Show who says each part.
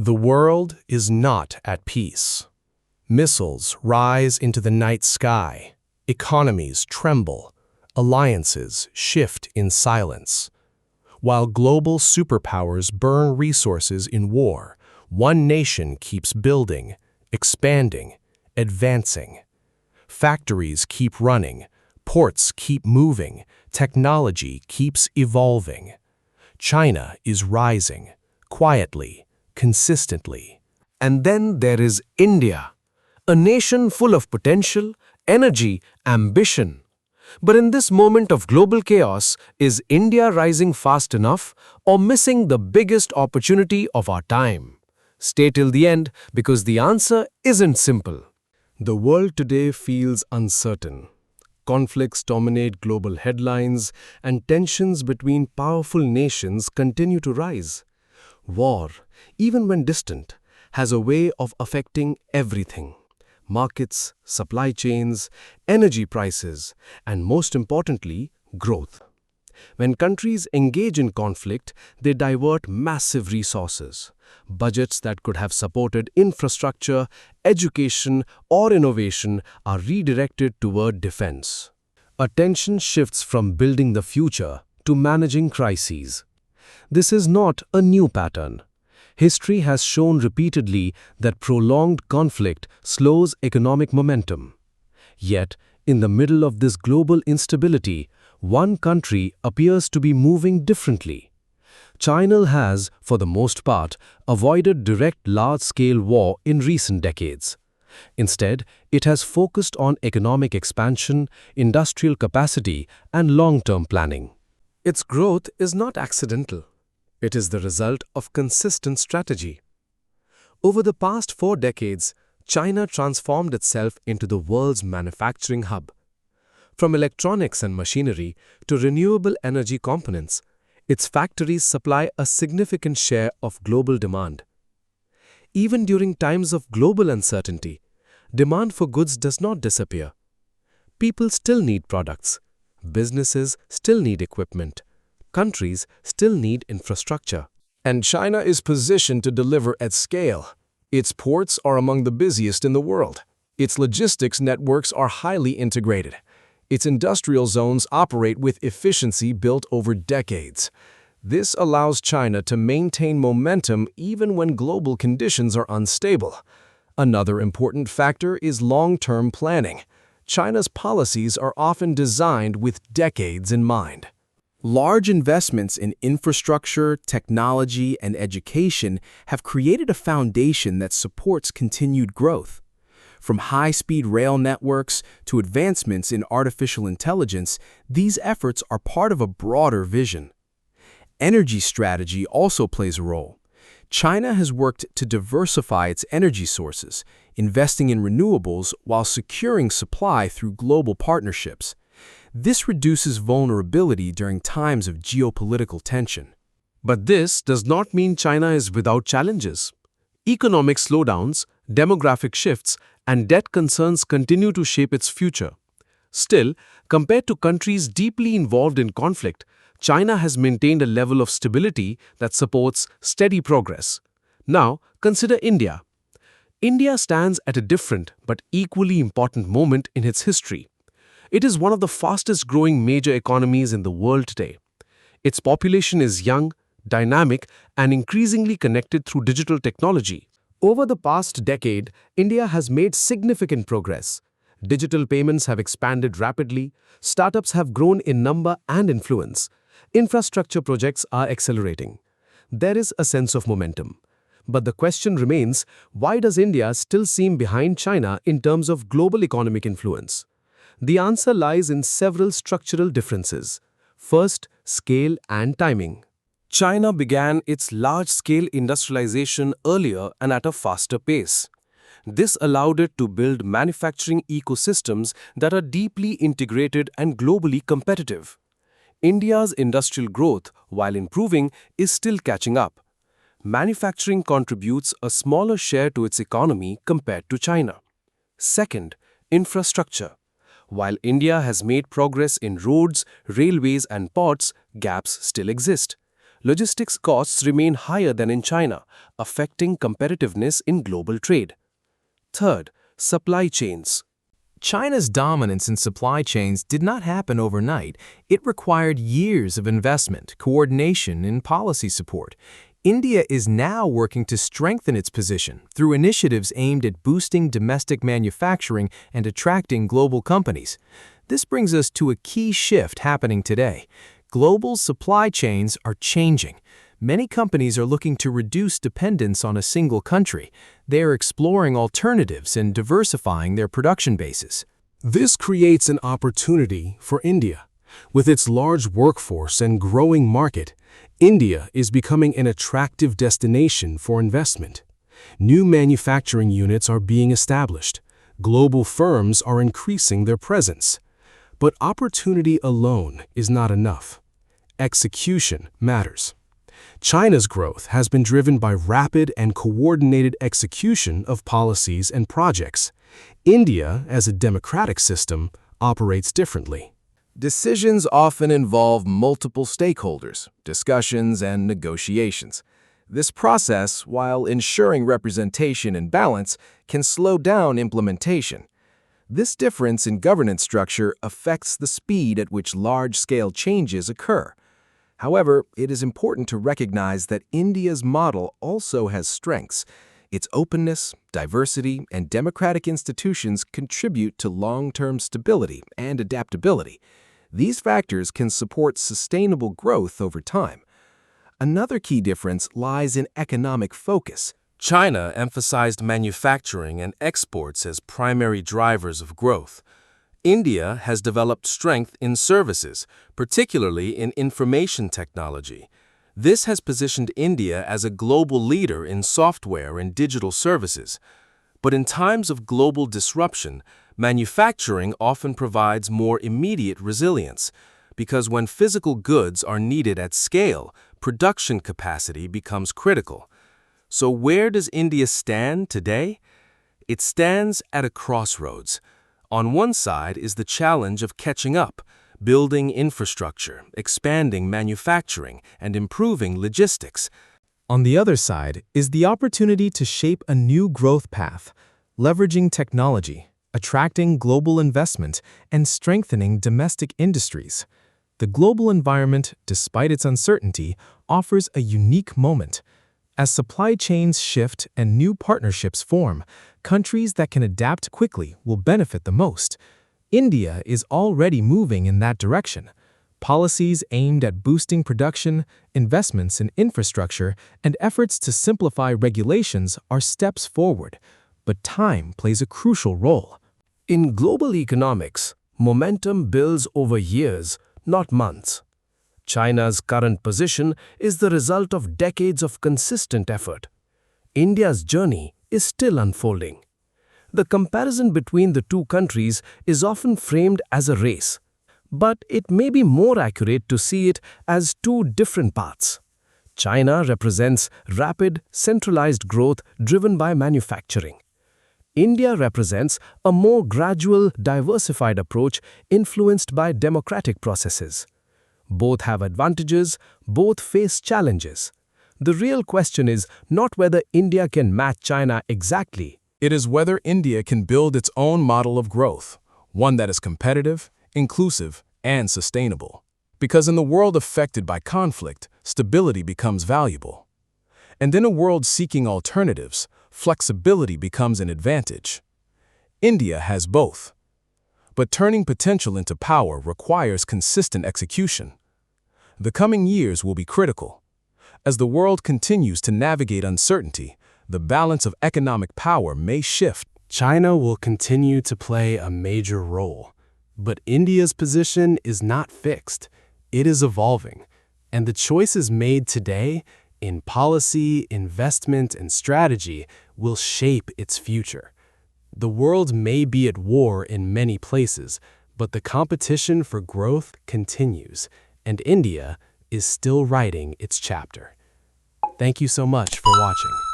Speaker 1: The world is not at peace. Missiles rise into the night sky. Economies tremble. Alliances shift in silence. While global superpowers burn resources in war, one nation keeps building, expanding, advancing. Factories keep running. Ports keep moving. Technology keeps evolving. China is rising, quietly, consistently.
Speaker 2: And then there is India, a nation full of potential, energy, ambition. But in this moment of global chaos, is India rising fast enough or missing the biggest opportunity of our time? Stay till the end because the answer isn't simple.
Speaker 1: The world today feels uncertain. Conflicts dominate global headlines, and tensions between powerful nations continue to rise. War, even when distant, has a way of affecting everything: markets, supply chains, energy prices, and most importantly, growth. When countries engage in conflict, they divert massive resources. Budgets that could have supported infrastructure, education, or innovation are redirected toward defense. Attention shifts from building the future to managing crises. This is not a new pattern. History has shown repeatedly that prolonged conflict slows economic momentum. Yet, in the middle of this global instability, one country appears to be moving differently. China has, for the most part, avoided direct large-scale war in recent decades. Instead, it has focused on economic expansion, industrial capacity, and long-term planning. Its growth is not accidental. It is the result of consistent strategy. Over the past 4 decades, China transformed itself into the world's manufacturing hub. From electronics and machinery to renewable energy components, its factories supply a significant share of global demand. Even during times of global uncertainty, demand for goods does not disappear. People still need products. Businesses still need equipment. Countries still need infrastructure. And China is positioned to deliver at scale. Its ports are among the busiest in the world. Its logistics networks are highly integrated. Its industrial zones operate with efficiency built over decades. This allows China to maintain momentum even when global conditions are unstable. Another important factor is long-term planning. China's policies are often designed with decades in mind.
Speaker 3: Large investments in infrastructure, technology, and education have created a foundation that supports continued growth. From high-speed rail networks to advancements in artificial intelligence, these efforts are part of a broader vision. Energy strategy also plays a role. China has worked to diversify its energy sources, investing in renewables while securing supply through global partnerships. This reduces vulnerability during times of geopolitical tension.
Speaker 2: But this does not mean China is without challenges. Economic slowdowns, demographic shifts, and debt concerns continue to shape its future. Still, compared to countries deeply involved in conflict, China has maintained a level of stability that supports steady progress. Now, consider India. India stands at a different but equally important moment in its history. It is one of the fastest-growing major economies in the world today. Its population is young, dynamic, and increasingly connected through digital technology. Over the past decade, India has made significant progress. Digital payments have expanded rapidly, startups have grown in number and influence, infrastructure projects are accelerating. There is a sense of momentum. But the question remains, why does India still seem behind China in terms of global economic influence? The answer lies in several structural differences. First, scale and timing. China began its large-scale industrialization earlier and at a faster pace. This allowed it to build manufacturing ecosystems that are deeply integrated and globally competitive. India's industrial growth, while improving, is still catching up. Manufacturing contributes a smaller share to its economy compared to China. Second, infrastructure. While India has made progress in roads, railways, and ports, gaps still exist.
Speaker 1: logistics costs remain higher than in China, affecting competitiveness in global trade. Third, supply chains.
Speaker 3: China's dominance in supply chains did not happen overnight. It required years of investment, coordination, and policy support. India is now working to strengthen its position through initiatives aimed at boosting domestic manufacturing and attracting global companies. This brings us to a key shift happening today. Global supply chains are changing. Many companies are looking to reduce dependence on a single country. They are exploring alternatives and diversifying their production bases.
Speaker 1: This creates an opportunity for India. With its large workforce and growing market, India is becoming an attractive destination for investment. New manufacturing units are being established. Global firms are increasing their presence. But opportunity alone is not enough. Execution matters. China's growth has been driven by rapid and coordinated execution of policies and projects. India, as a democratic system, operates differently.
Speaker 3: Decisions often involve multiple stakeholders, discussions, and negotiations. This process, while ensuring representation and balance, can slow down implementation. This difference in governance structure affects the speed at which large-scale changes occur. However, it is important to recognize that India's model also has strengths. Its openness, diversity, and democratic institutions contribute to long-term stability and adaptability. These factors can support sustainable growth over time. Another key difference lies in economic focus.
Speaker 2: China emphasized manufacturing and exports as primary drivers of growth. India has developed strength in services, particularly in information technology. This has positioned India as a global leader in software and digital services. But in times of global disruption, manufacturing often provides more immediate resilience, because when physical goods are needed at scale, production capacity becomes critical. So where does India stand today? It stands at a crossroads. On one side is the challenge of catching up, building infrastructure, expanding manufacturing, and improving logistics.
Speaker 3: On the other side is the opportunity to shape a new growth path, leveraging technology, attracting global investment, and strengthening domestic industries. The global environment, despite its uncertainty, offers a unique moment. As supply chains shift and new partnerships form, countries that can adapt quickly will benefit the most. India is already moving in that direction. Policies aimed at boosting production, investments in infrastructure, and efforts to simplify regulations are steps forward. But time plays a crucial role.
Speaker 1: In global economics, momentum builds over years, not months. China's current position is the result of decades of consistent effort. India's journey is still unfolding. The comparison between the two countries is often framed as a race, but it may be more accurate to see it as two different paths. China represents rapid, centralized growth driven by manufacturing. India represents a more gradual, diversified approach influenced by democratic processes. Both have advantages, both face challenges. The real question is not whether India can match China exactly.
Speaker 3: It is whether India can build its own model of growth, one that is competitive, inclusive, and sustainable. Because in the world affected by conflict, stability becomes valuable. And in a world seeking alternatives, flexibility becomes an advantage. India has both. But turning potential into power requires consistent execution. The coming years will be critical. As the world continues to navigate uncertainty, the balance of economic power may shift.
Speaker 1: China will continue to play a major role, but India's position is not fixed. It is evolving, and the choices made today in policy, investment, and strategy will shape its future. The world may be at war in many places, but the competition for growth continues, and India is still writing its chapter. Thank you so much for watching.